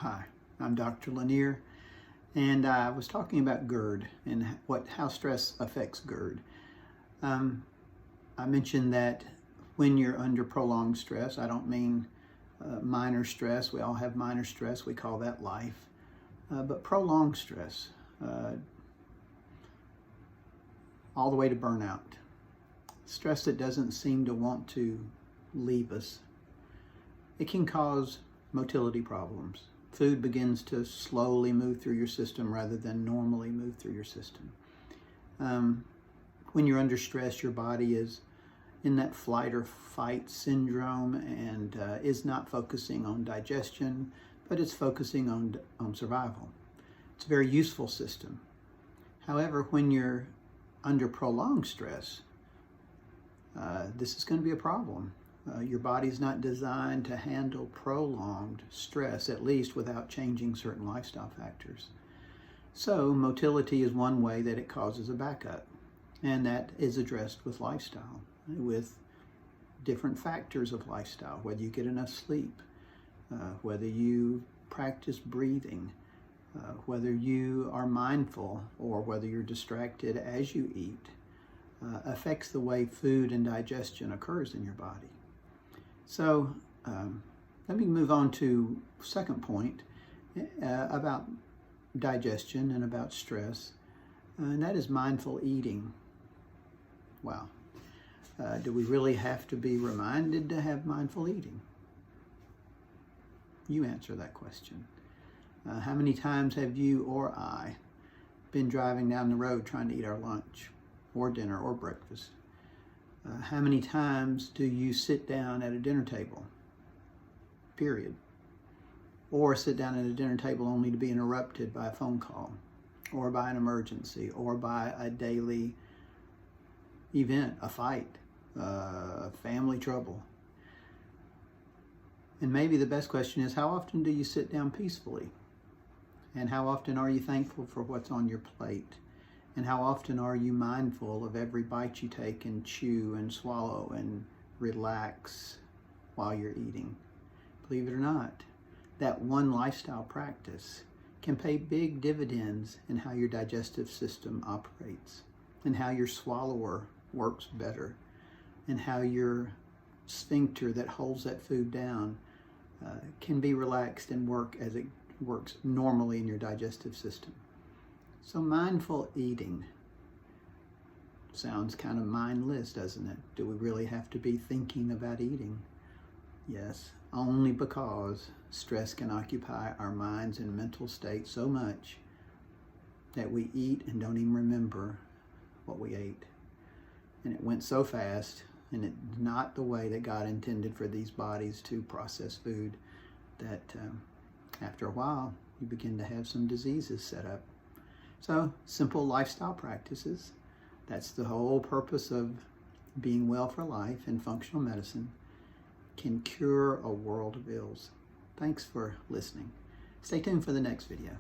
Hi, I'm Dr. Lanier, and I was talking about GERD and how stress affects GERD. I mentioned that when you're under prolonged stress, I don't mean minor stress. We all have minor stress. We call that life. But prolonged stress, all the way to burnout. Stress that doesn't seem to want to leave us. It can cause motility problems. Food begins to slowly move through your system rather than normally move through your system. When you're under stress, your body is in that flight or fight syndrome and is not focusing on digestion, but it's focusing on survival. It's a very useful system. However, when you're under prolonged stress, this is going to be a problem. Your body's not designed to handle prolonged stress, at least without changing certain lifestyle factors. So motility is one way that it causes a backup, and that is addressed with lifestyle, with different factors of lifestyle, whether you get enough sleep, whether you practice breathing, whether you are mindful, or whether you're distracted as you eat, affects the way food and digestion occurs in your body. So let me move on to second point about digestion and about stress, and that is mindful eating. Wow. Do we really have to be reminded to have mindful eating? You answer that question. How many times have you or I been driving down the road trying to eat our lunch or dinner or breakfast? How many times do you sit down at a dinner table, period? Or sit down at a dinner table only to be interrupted by a phone call, or by an emergency, or by a daily event, a fight, family trouble? And maybe the best question is, how often do you sit down peacefully? And how often are you thankful for what's on your plate? And how often are you mindful of every bite you take and chew and swallow and relax while you're eating? Believe it or not, that one lifestyle practice can pay big dividends in how your digestive system operates, and how your swallower works better, and how your sphincter that holds that food down can be relaxed and work as it works normally in your digestive system. So mindful eating sounds kind of mindless, doesn't it? Do we really have to be thinking about eating? Yes, only because stress can occupy our minds and mental state so much that we eat and don't even remember what we ate. And it went so fast, and it's not the way that God intended for these bodies to process food, that after a while you begin to have some diseases set up. So, simple lifestyle practices. That's the whole purpose of being well for life, and functional medicine can cure a world of ills. Thanks for listening. Stay tuned for the next video.